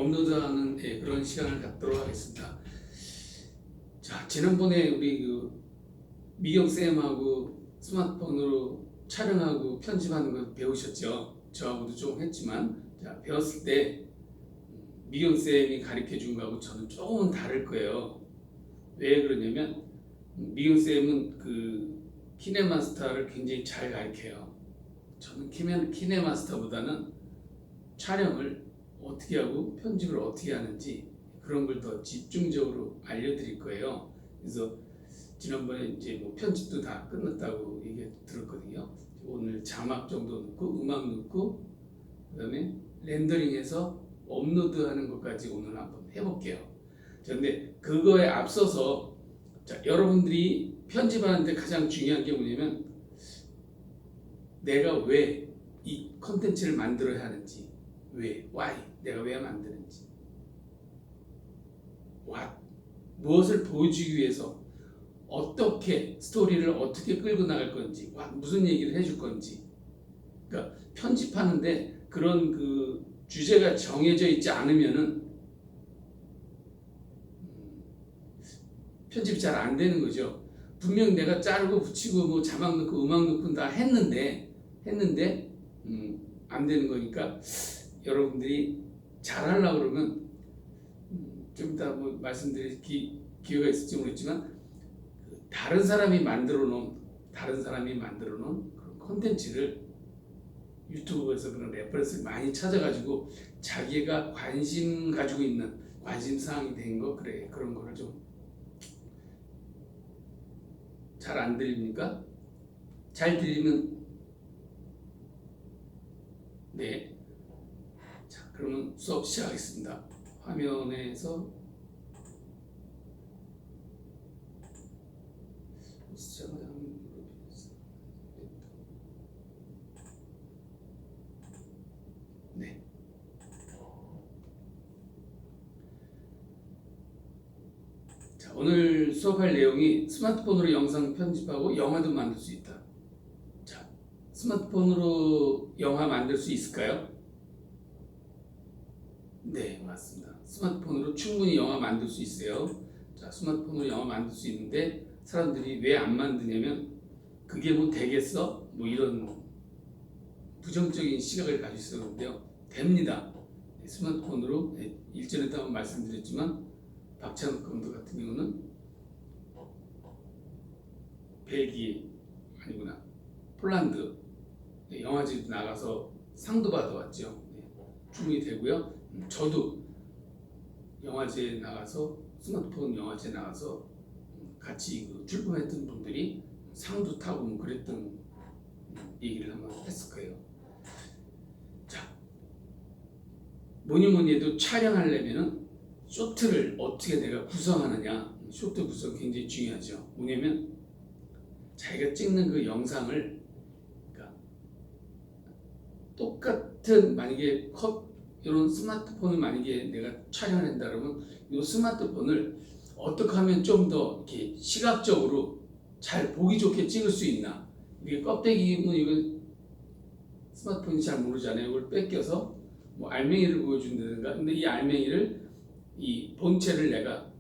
업로드하는 그런 시간을 갖도록 하겠습니다. 자, 지난번에 우리 미경 쌤하고 스마트폰으로 촬영하고 편집하는 거 배우셨죠? 저하고도 좀 했지만, 자, 배웠을 때 미경 쌤이 가르쳐 준 거하고 저는 조금은 다를 거예요. 왜 그러냐면 미경 쌤은 키네마스터를 굉장히 잘 가르쳐요. 저는 키네마스터보다는 촬영을 어떻게 하고 편집을 어떻게 하는지 그런 걸 더 집중적으로 알려드릴 거예요. 그래서 지난번에 이제 편집도 다 끝났다고 얘기 들었거든요. 오늘 자막 정도 넣고 음악 넣고 그다음에 렌더링해서 업로드하는 것까지 오늘 한번 해볼게요. 그런데 그거에 앞서서 여러분들이 편집하는데 가장 중요한 게 뭐냐면 내가 왜 이 컨텐츠를 만들어야 하는지, 왜, why, 내가 왜 만드는지, what, 무엇을 보여주기 위해서 어떻게 스토리를 어떻게 끌고 나갈 건지, 무슨 얘기를 해줄 건지. 그러니까 편집하는데 그런 주제가 정해져 있지 않으면은 편집이 잘 안 되는 거죠. 분명 내가 자르고 붙이고 자막 넣고 음악 넣고 다 했는데 안 되는 거니까 여러분들이 잘하려고 그러면 좀 이따 말씀드릴 기회가 있을지 모르겠지만 다른 사람이 만들어 놓은 그런 콘텐츠를 유튜브에서 그런 레퍼런스를 많이 찾아가지고 자기가 관심 가지고 있는 관심 사항이 된 거 그런 거를 좀 잘 안 들립니까? 잘 들리면 네. 자, 그러면 수업 시작하겠습니다. 화면에서 네. 자, 오늘 수업할 내용이 스마트폰으로 영상 편집하고 영화도 만들 수 있다. 자, 스마트폰으로 영화 만들 수 있을까요? 네, 맞습니다. 스마트폰으로 충분히 영화 만들 수 있어요. 자, 스마트폰으로 영화 만들 수 있는데 사람들이 왜 안 만드냐면 그게 되겠어? 이런 부정적인 시각을 가지고 있었는데요. 됩니다. 스마트폰으로 일전에도 한번 말씀드렸지만 박찬욱 감독 같은 경우는 벨기에 아니구나 폴란드 영화제도 나가서 상도 받아왔죠. 충분히 되고요. 저도 영화제에 나가서 스마트폰 영화제에 나가서 같이 출품했던 분들이 상도 타고 그랬던 얘기를 한번 했을 거예요. 자, 뭐니 해도 촬영하려면은 쇼트를 어떻게 내가 구성하느냐, 쇼트 구성 굉장히 중요하죠. 뭐냐면 자기가 찍는 그 영상을 똑같은 만약에 이런 스마트폰을 만약에 내가 촬영한다 그러면 이 스마트폰을 어떻게 하면 좀 더 이렇게 시각적으로 잘 보기 좋게 찍을 수 있나. 이게 껍데기면 이건 스마트폰이 잘 모르잖아요. 이걸 뺏겨서 알맹이를 보여준다든가. 근데 이 알맹이를 이 본체를 내가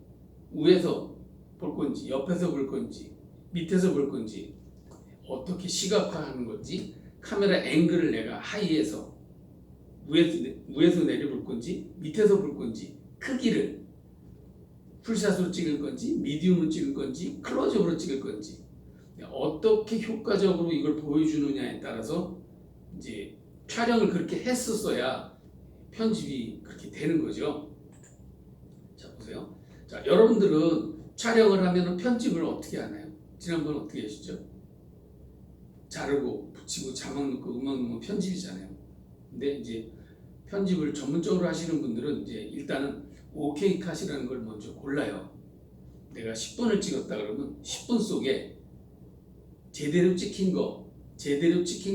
위에서 볼 건지 옆에서 볼 건지 밑에서 볼 건지 어떻게 시각화하는 건지 카메라 앵글을 내가 하이에서 위에서 내려볼 건지 밑에서 볼 건지 크기를 풀샷으로 찍을 건지 미디움으로 찍을 건지 클로즈업으로 찍을 건지 어떻게 효과적으로 이걸 보여주느냐에 따라서 이제 촬영을 그렇게 했었어야 편집이 그렇게 되는 거죠. 자, 보세요. 자, 여러분들은 촬영을 하면 편집을 어떻게 하나요? 지난번에 어떻게 하시죠? 자르고 붙이고 자막 넣고 음악 넣으면 편집이잖아요. 근데 이제 편집을 전문적으로 하시는 분들은 이제 일단은 OK 컷이라는 걸 먼저 골라요. 내가 10분을 찍었다 그러면 10분 속에 제대로 찍힌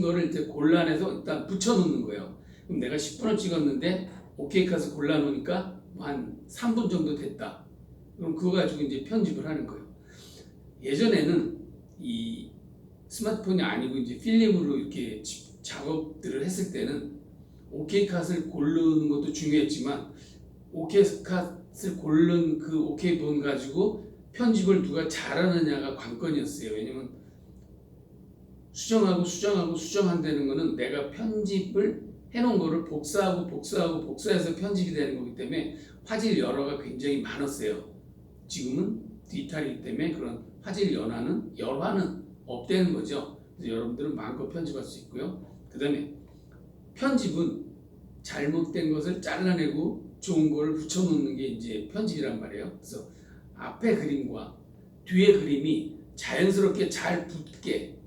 거를 이제 골라내서 일단 붙여놓는 거예요. 그럼 내가 10분을 찍었는데 OK 컷을 골라놓으니까 한 3분 정도 됐다. 그럼 그거 가지고 이제 편집을 하는 거예요. 예전에는 이 스마트폰이 아니고 이제 필름으로 이렇게 작업들을 했을 때는 OK 컷을 고르는 것도 중요했지만 오케이 컷을 고른 그 오케이 본 가지고 편집을 누가 잘하느냐가 관건이었어요. 왜냐면 수정한다는 거는 내가 편집을 해놓은 거를 복사해서 편집이 되는 거기 때문에 화질 열화가 굉장히 많았어요. 지금은 디지털이기 때문에 그런 화질 열화는 없다는 거죠. 그래서 여러분들은 마음껏 편집할 수 있고요. 그 다음에 편집은 잘못된 것을 잘라내고 좋은 거를 붙여놓는 게 이제 편집이란 말이에요. 그래서 앞에 그림과 뒤에 그림이 자연스럽게 잘 붙게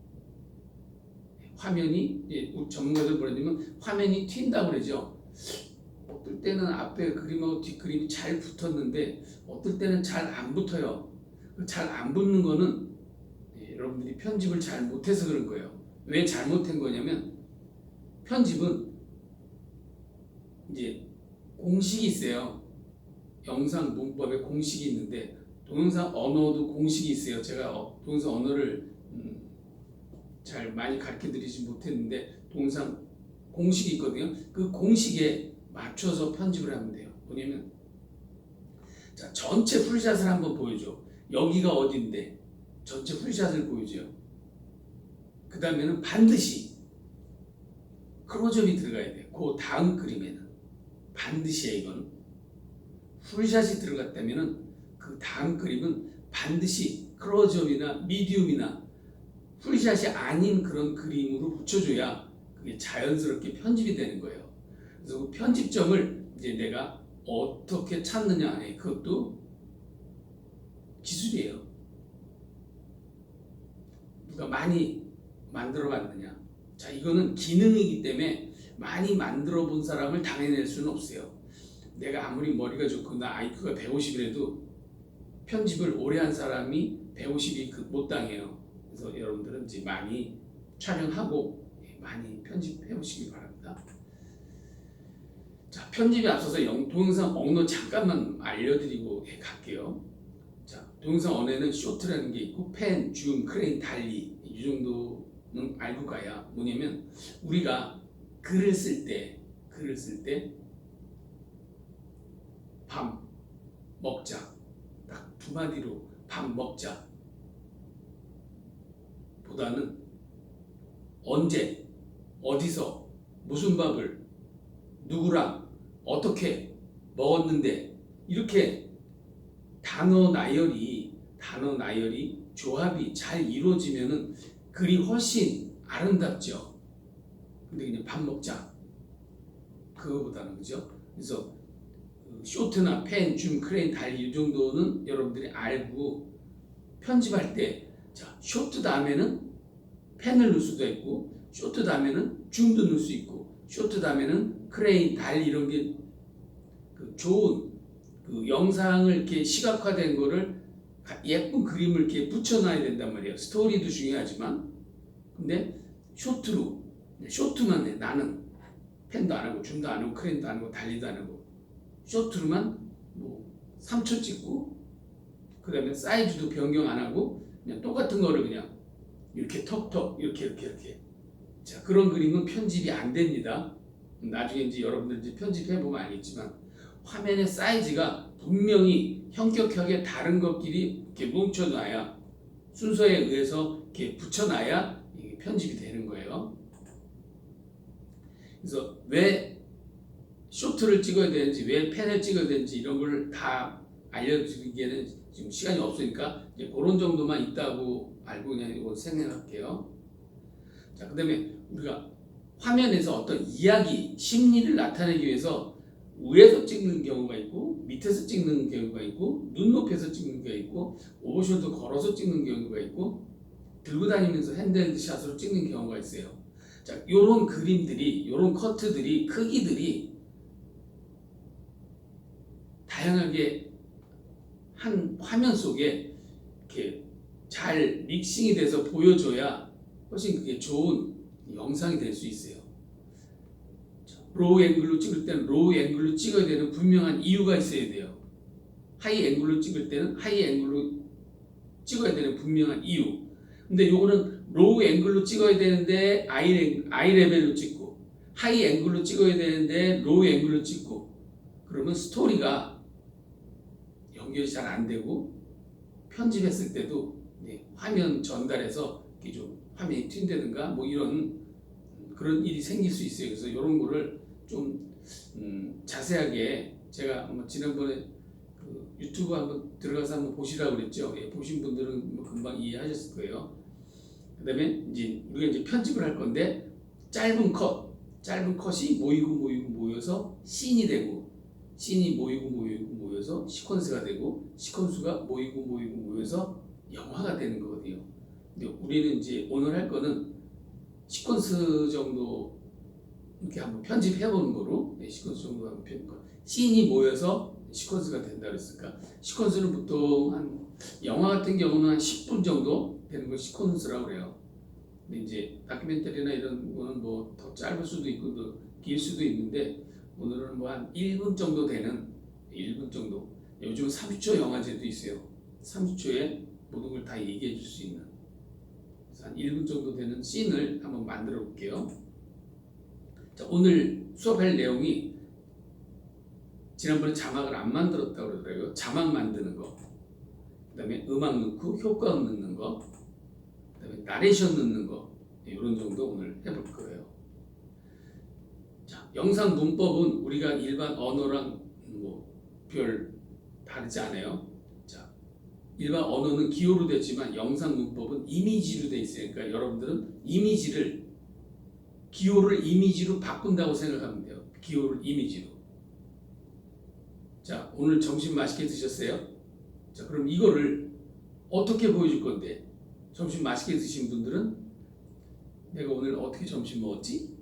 화면이 전문가들 보내주면 화면이 튄다고 그러죠. 어떨 때는 앞에 그림하고 뒷 그림이 잘 붙었는데 어떨 때는 잘 안 붙어요. 잘 안 붙는 거는 여러분들이 편집을 잘 못해서 그런 거예요. 왜 잘못한 거냐면 편집은 이제 공식이 있어요. 영상 문법에 공식이 있는데 동영상 언어도 공식이 있어요. 제가 동영상 언어를 잘 많이 가르쳐 드리지 못했는데 동영상 공식이 있거든요. 그 공식에 맞춰서 편집을 하면 돼요. 뭐냐면 자, 전체 풀샷을 한번 보여줘. 여기가 어딘데 전체 풀샷을 보여줘요. 그 다음에는 반드시 클로즈업이 들어가야 돼요. 그 다음 그림에는 반드시야. 이건 풀샷이 들어갔다면은 그 다음 그림은 반드시 클로즈업이나 미디움이나 풀샷이 아닌 그런 그림으로 붙여줘야 그게 자연스럽게 편집이 되는 거예요. 그래서 그 편집점을 이제 내가 어떻게 찾느냐, 그것도 기술이에요. 누가 많이 만들어 봤느냐. 자, 이거는 기능이기 때문에 많이 만들어 본 사람을 당해낼 수는 없어요. 내가 아무리 머리가 좋고 나 IQ가 150이라도 편집을 오래 한 사람이 150이 못 당해요. 그래서 여러분들은 이제 많이 촬영하고 많이 편집해 보시기 바랍니다. 자, 편집에 앞서서 동영상 언어 잠깐만 알려드리고 갈게요. 자, 동영상 언어에는 쇼트라는 게 있고 펜, 줌, 크레인, 달리 이 정도는 알고 가야 뭐냐면 우리가 글을 쓸 때 밥 먹자 딱 두 마디로 밥 먹자 보다는 언제 어디서 무슨 밥을 누구랑 어떻게 먹었는데 이렇게 단어 나열이 조합이 잘 이루어지면은 글이 훨씬 아름답죠. 근데 그냥 밥 먹자 그거보다는 그죠. 그래서 쇼트나 펜, 줌, 크레인, 달리 이 정도는 여러분들이 알고 편집할 때 자, 쇼트 다음에는 펜을 넣을 수도 있고 쇼트 다음에는 줌도 넣을 수 있고 쇼트 다음에는 크레인, 달리 이런 게 좋은 그 영상을 이렇게 시각화된 거를 예쁜 그림을 이렇게 붙여놔야 된단 말이에요. 스토리도 중요하지만 근데 쇼트만 해. 나는 펜도 안 하고 줌도 안 하고 크레인도 안 하고 달리도 안 하고 쇼트로만 뭐 3초 찍고 그 다음에 사이즈도 변경 안 하고 그냥 똑같은 거를 그냥 이렇게 턱턱 이렇게 자, 그런 그림은 편집이 안 됩니다. 나중에 이제 여러분들 이제 편집해 보면 알겠지만 화면의 사이즈가 분명히 현격하게 다른 것끼리 이렇게 뭉쳐놔야 순서에 의해서 이렇게 붙여놔야 이게 편집이 되는 거예요. 그래서 왜 쇼트를 찍어야 되는지 왜 펜을 찍어야 되는지 이런 걸 다 알려드리기에는 지금 시간이 없으니까 이제 그런 정도만 있다고 알고 그냥 이거 생각할게요. 자, 그 다음에 우리가 화면에서 어떤 이야기, 심리를 나타내기 위해서 위에서 찍는 경우가 있고 밑에서 찍는 경우가 있고 눈높이에서 찍는 경우가 있고 오버숄더 걸어서 찍는 경우가 있고 들고 다니면서 핸드헬드 샷으로 찍는 경우가 있어요. 자, 요런 그림들이, 요런 커트들이, 크기들이 다양하게 한 화면 속에 이렇게 잘 믹싱이 돼서 보여줘야 훨씬 그게 좋은 영상이 될 수 있어요. 로우 앵글로 찍을 때는 로우 앵글로 찍어야 되는 분명한 이유가 있어야 돼요. 하이 앵글로 찍을 때는 하이 앵글로 찍어야 되는 분명한 이유. 근데 요거는 로우 앵글로 찍어야 되는데 아이 레벨로 찍고 하이 앵글로 찍어야 되는데 로우 앵글로 찍고 그러면 스토리가 연결이 잘 안 되고 편집했을 때도 화면 전달해서 이게 좀 화면이 튄다든가 뭐 이런 그런 일이 생길 수 있어요. 그래서 이런 거를 좀 자세하게 제가 지난번에 그 유튜브 한번 들어가서 한번 보시라고 그랬죠. 보신 분들은 뭐 금방 이해하셨을 거예요. 그다음에 이제 우리가 이제 편집을 할 건데 짧은 컷이 모여서 씬이 되고 씬이 모여서 시퀀스가 되고 시퀀스가 모여서 영화가 되는 거거든요. 근데 우리는 이제 오늘 할 거는 시퀀스 정도 이렇게 한번 편집해 보는 거로 시퀀스 정도 한번 씬이 모여서 시퀀스가 된다 그랬으니까 시퀀스는 보통 한 영화 같은 경우는 한 10분 정도 되는 걸 시퀀스라고 그래요. 근데 이제 다큐멘터리나 이런 거는 뭐 더 짧을 수도 있고 더 길 수도 있는데 오늘은 뭐 한 1분 정도 되는 1분 정도 요즘 30초 영화제도 있어요. 30초에 모든 걸 다 얘기해 줄 수 있는 그래서 한 1분 정도 되는 씬을 한번 만들어 볼게요. 자, 오늘 수업할 내용이 지난번에 자막을 안 만들었다고 그러더라고요. 자막 만드는 거, 그 다음에 음악 넣고 효과음 넣는 거, 그 다음에 나레이션 넣는 거 이런 정도 오늘 해볼 거예요. 자, 영상 문법은 우리가 일반 언어랑 뭐 별 다르지 않아요. 자, 일반 언어는 기호로 됐지만 영상 문법은 이미지로 돼 있으니까 여러분들은 기호를 이미지로 바꾼다고 생각하면 돼요. 기호를 이미지로. 자, 오늘 점심 맛있게 드셨어요? 자, 그럼 이거를 어떻게 보여줄 건데 점심 맛있게 드신 분들은 내가 오늘 어떻게 점심 먹었지?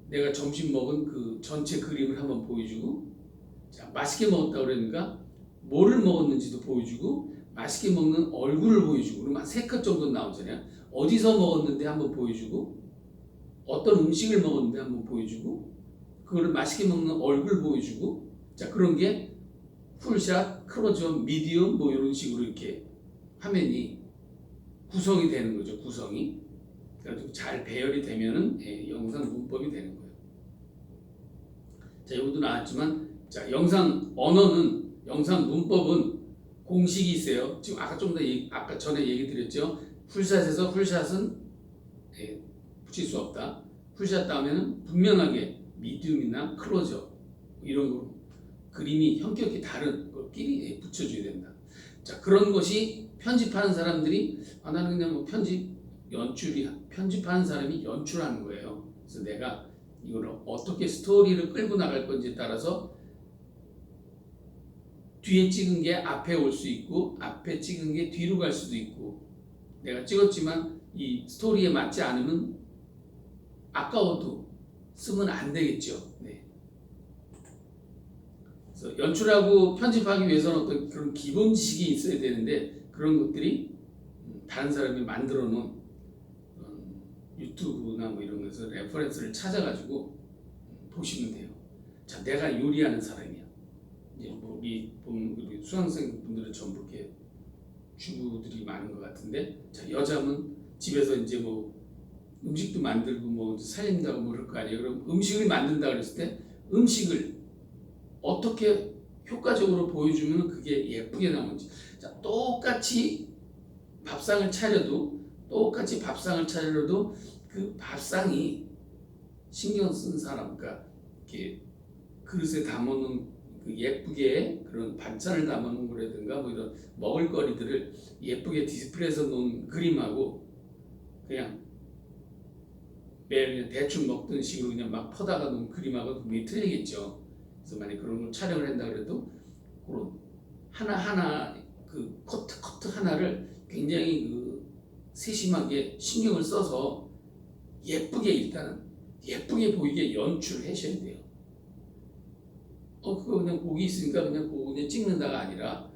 내가 점심 먹은 그 전체 그림을 한번 보여주고, 자, 맛있게 먹었다 그러니까 뭐를 먹었는지도 보여주고 맛있게 먹는 얼굴을 보여주고 그러면 한 3컷 정도 나오잖아요. 어디서 먹었는데 한번 보여주고 어떤 음식을 먹었는데 한번 보여주고 그거를 맛있게 먹는 얼굴 보여주고 자 그런 게 풀샷, 클로즈업, 미디엄 뭐 이런 식으로 이렇게 화면이 구성이 되는 거죠. 구성이 그래도 잘 배열이 되면은 영상 문법이 되는 거예요. 자 이것도 나왔지만 자 영상 언어는 영상 문법은 공식이 있어요. 지금 아까 좀 더 아까 전에 얘기 드렸죠. 풀샷에서 풀샷은 붙일 수 없다. 풀샷 다음에는 분명하게 미디움이나 클로즈업 이런 거 그림이 형격이 다른 것끼리 붙여줘야 된다. 자 그런 것이 편집하는 사람들이 나는 그냥 뭐 편집하는 사람이 연출하는 거예요. 그래서 내가 이거를 어떻게 스토리를 끌고 나갈 건지에 따라서 뒤에 찍은 게 앞에 올 수 있고 앞에 찍은 게 뒤로 갈 수도 있고 내가 찍었지만 이 스토리에 맞지 않으면 아까워도 쓰면 안 되겠죠. 네. 그래서 연출하고 편집하기 위해서는 어떤 그런 기본 지식이 있어야 되는데 그런 것들이 다른 사람이 만들어 놓은 유튜브나 뭐 이런 것에서 레퍼런스를 찾아가지고 보시면 돼요. 자, 내가 요리하는 사람이야. 이제 뭐 우리 수강생 분들은 전부 이렇게 주부들이 많은 것 같은데, 자 여자면 집에서 이제 뭐 음식도 만들고 뭐 살림다고 뭐 그럴 거 아니에요. 그럼 음식을 만든다 그랬을 때 음식을 어떻게 효과적으로 보여주면 그게 예쁘게 나오는지. 자 똑같이 밥상을 차려도 그 밥상이 신경 쓴 사람, 그러니까 이렇게 그릇에 담아놓은 그 예쁘게 그런 반찬을 담아놓은 거라든가 뭐 이런 먹을거리들을 예쁘게 디스플레이해서 놓은 그림하고 그냥 매일 그냥 대충 먹던 식으로 그냥 막 퍼다가 놓은 그림하고 분명히 틀리겠죠. 그래서 만약 그런 걸 촬영을 한다 그래도 그런 하나하나 그 커트 하나를 굉장히 그 세심하게 신경을 써서 일단은 예쁘게 보이게 연출을 하셔야 돼요. 그거 그냥 고기 있으니까 그냥 그거 그냥 찍는다가 아니라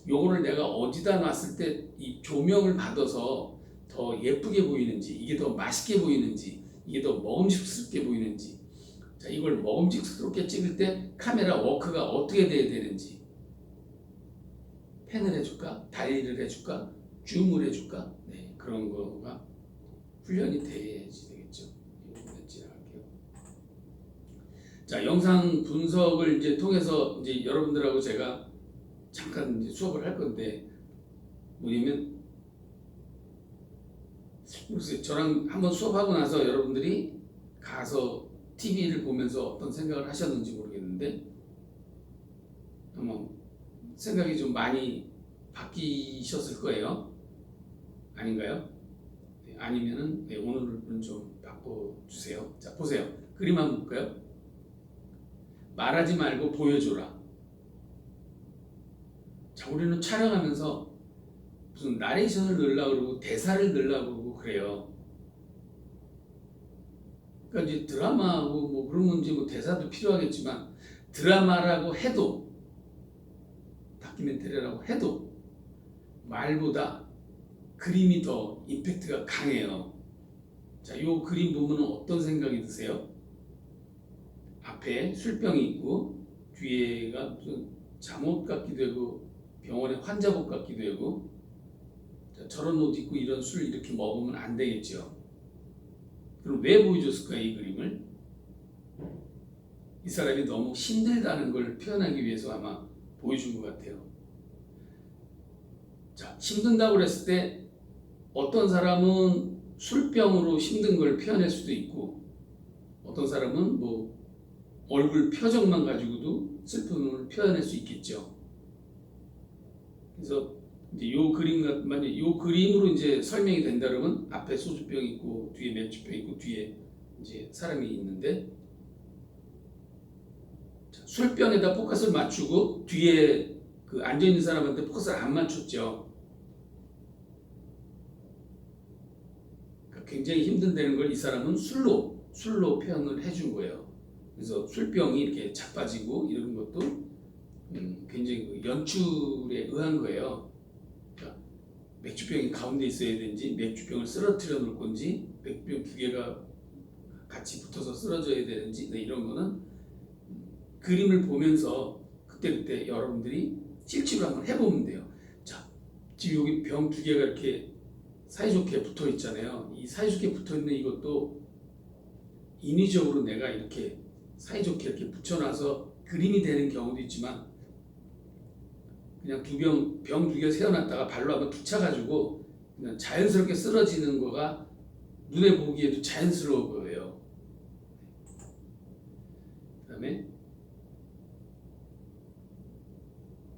요거를 내가 어디다 놨을 때 이 조명을 받아서 더 예쁘게 보이는지 이게 더 맛있게 보이는지 이게 더 먹음직스럽게 보이는지 자 이걸 먹음직스럽게 찍을 때 카메라 워크가 어떻게 돼야 되는지 팬을 해줄까? 다이를 해줄까? 줌을 해줄까? 네, 그런 거가 훈련이 돼야지 되겠죠. 이거 지나갈게요. 자, 영상 분석을 이제 통해서 이제 여러분들하고 제가 잠깐 이제 수업을 할 건데 뭐냐면 글쎄 저랑 한번 수업하고 나서 여러분들이 가서 TV를 보면서 어떤 생각을 하셨는지 모르겠는데 아마 생각이 좀 많이 바뀌셨을 거예요. 아닌가요? 네, 아니면은 네, 오늘은 좀 바꿔주세요. 자, 보세요. 그림 한번 볼까요? 말하지 말고 보여줘라. 자, 우리는 촬영하면서 무슨 나레이션을 넣으려고 그러고 대사를 넣으려고 그러고 그래요. 그러니까 이제 드라마하고 뭐 그런 건지 뭐 대사도 필요하겠지만 드라마라고 해도 다큐멘터리라고 해도 말보다 그림이 더 임팩트가 강해요. 자, 이 그림 보면 어떤 생각이 드세요? 앞에 술병이 있고 뒤에가 무슨 잠옷 같기도 하고 병원의 환자복 같기도 하고 자, 저런 옷 입고 이런 술 이렇게 먹으면 안 되겠죠. 그럼 왜 보여줬을까 이 그림을? 이 사람이 너무 힘들다는 걸 표현하기 위해서 아마 보여준 것 같아요. 자, 힘든다고 그랬을 때 어떤 사람은 술병으로 힘든 걸 표현할 수도 있고 어떤 사람은 뭐 얼굴 표정만 가지고도 슬픔을 표현할 수 있겠죠. 그래서 이제 요 그림 만약 요 그림으로 이제 설명이 된다 그러면 앞에 소주병 있고 뒤에 맥주병 있고 뒤에 이제 사람이 있는데 자, 술병에다 포커스를 맞추고 뒤에 그 앉아 있는 사람한테 포커스를 안 맞췄죠. 그러니까 굉장히 힘든다는 걸 이 사람은 술로 표현을 해준 거예요. 그래서 술병이 이렇게 자빠지고 이런 것도 굉장히 그 연출에 의한 거예요. 그러니까 맥주병이 가운데 있어야 되는지 맥주병을 쓰러뜨려 놓을 건지 맥주병 두 개가 같이 붙어서 쓰러져야 되는지 이런 거는 그림을 보면서 그때 여러분들이 실제로 한번 해보면 돼요. 자, 지금 여기 병 두 개가 이렇게 사이좋게 붙어 있잖아요. 이 사이좋게 붙어 있는 이것도 인위적으로 내가 이렇게 사이좋게 이렇게 붙여놔서 그림이 되는 경우도 있지만 그냥 병 두 개 세워놨다가 발로 한번 툭 차가지고 그냥 자연스럽게 쓰러지는 거가 눈에 보기에도 자연스러워 보여요. 그 다음에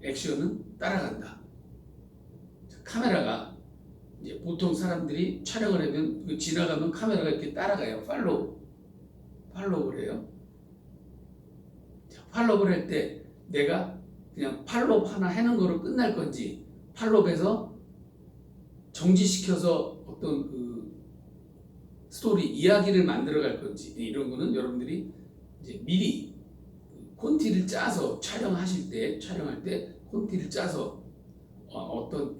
액션은 따라간다. 자, 카메라가 이제 보통 사람들이 촬영을 하면 지나가면 카메라가 이렇게 따라가요. 팔로우를 해요. 자, 팔로우를 할 때 내가 그냥 팔로우 하나 해놓은 거로 끝날 건지 팔로우에서 정지시켜서 어떤 그 스토리 이야기를 만들어 갈 건지 이런 거는 여러분들이 이제 미리 콘티를 짜서 촬영할 때 콘티를 짜서 어떤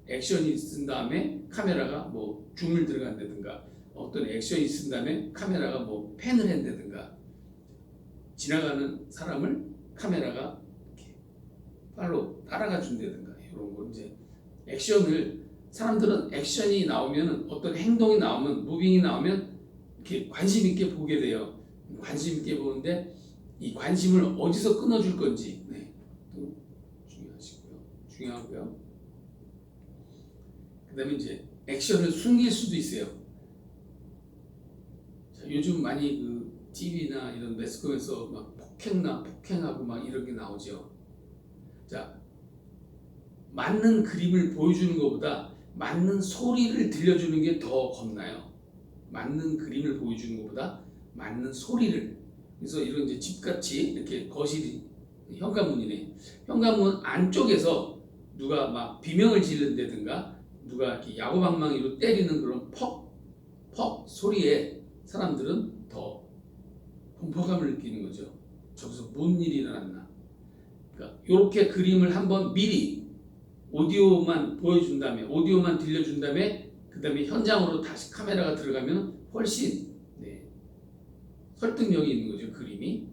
액션이 쓴 다음에 카메라가 뭐 줌을 들어간다든가 어떤 액션이 쓴 다음에 카메라가 뭐 팬을 한다든가 지나가는 사람을 카메라가 이렇게 팔로 따라가 준다든가 이런 거 이제 액션을 사람들은 액션이 나오면 어떤 행동이 나오면 무빙이 나오면 이렇게 관심 있게 보게 돼요. 관심 있게 보는데 이 관심을 어디서 끊어줄 건지 또 중요하고요. 그다음에 이제 액션을 숨길 수도 있어요. 자, 요즘 많이 그 TV나 이런 매스컴에서 막 폭행하고 막 이런 게 나오죠. 자, 맞는 그림을 보여주는 것보다 맞는 소리를 들려주는 게 더 겁나요. 맞는 그림을 보여주는 것보다 맞는 소리를. 그래서 이런 이제 집같이 이렇게 거실이 현관문이네. 현관문 안쪽에서 누가 막 비명을 지른다든가 누가 이렇게 야구방망이로 때리는 그런 퍽 소리에 사람들은 더 공포감을 느끼는 거죠. 저기서 뭔 일이 일어났나. 그러니까 이렇게 그림을 한번 미리 오디오만 보여준 다음에 오디오만 들려준 다음에 그 다음에 현장으로 다시 카메라가 들어가면 훨씬 설득력이 있는 거죠. 그림이.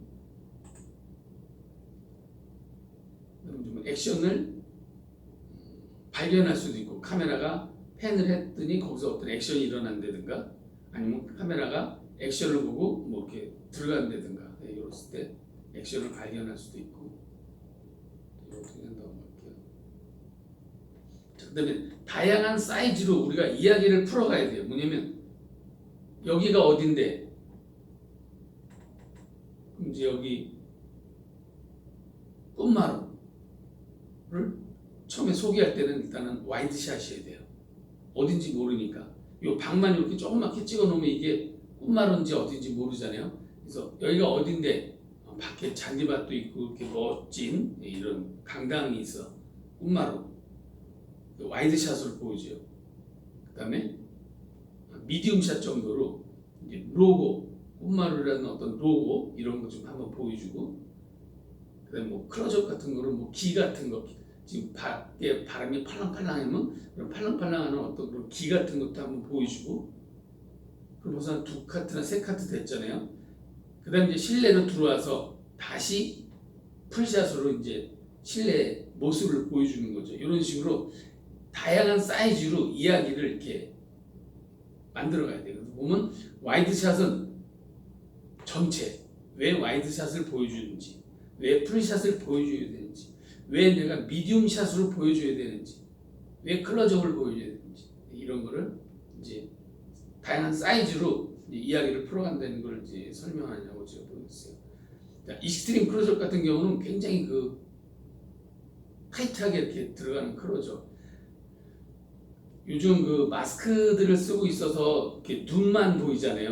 액션을 발견할 수도 있고 카메라가 팬을 했더니 거기서 어떤 액션이 일어난다든가 아니면 카메라가 액션을 보고 뭐 이렇게 들어간다든가 이랬을 때 액션을 발견할 수도 있고 어떻게 한다고 할게요. 자, 그다음에 다양한 사이즈로 우리가 이야기를 풀어가야 돼요. 뭐냐면 여기가 어딘데? 그럼 이제 여기 꿈마루를 처음에 소개할 때는 일단은 와이드샷이어야 돼요. 어딘지 모르니까. 요 방만 이렇게 조그맣게 찍어 놓으면 이게 꿈마루인지 어딘지 모르잖아요. 그래서 여기가 어딘데 밖에 잔디밭도 있고 이렇게 멋진 이런 강당이 있어. 꿈마루. 와이드샷으로 보여줘요. 그 다음에 미디움샷 정도로 이제 로고, 꿈마루라는 어떤 로고 이런 거 좀 한번 보여주고, 그 다음에 뭐 클로즈업 같은 거는 뭐 기 같은 거, 지금 밖에 바람이 팔랑팔랑하면 그런 팔랑팔랑하는 어떤 그런 기 같은 것도 한번 보여주고, 그럼 벌써 한 2카트나 3카트 됐잖아요. 그 다음에 이제 실내로 들어와서 다시 풀샷으로 이제 실내 모습을 보여주는 거죠. 이런 식으로 다양한 사이즈로 이야기를 이렇게 만들어 가야 돼요. 보면 와이드샷은 전체, 왜 와이드샷을 보여주는지, 왜 풀샷을 보여줘야 되는지, 왜 내가 미디움샷으로 보여줘야 되는지, 왜 클로즈업을 보여줘야 되는지, 이런 거를 이제 다양한 사이즈로 이야기를 풀어간다는 걸 이제 설명하려고 제가 보였어요. 자, 익스트림 클로즈업 같은 경우는 굉장히 그 타이트하게 이렇게 들어가는 클로즈업. 요즘 그 마스크들을 쓰고 있어서 이렇게 눈만 보이잖아요.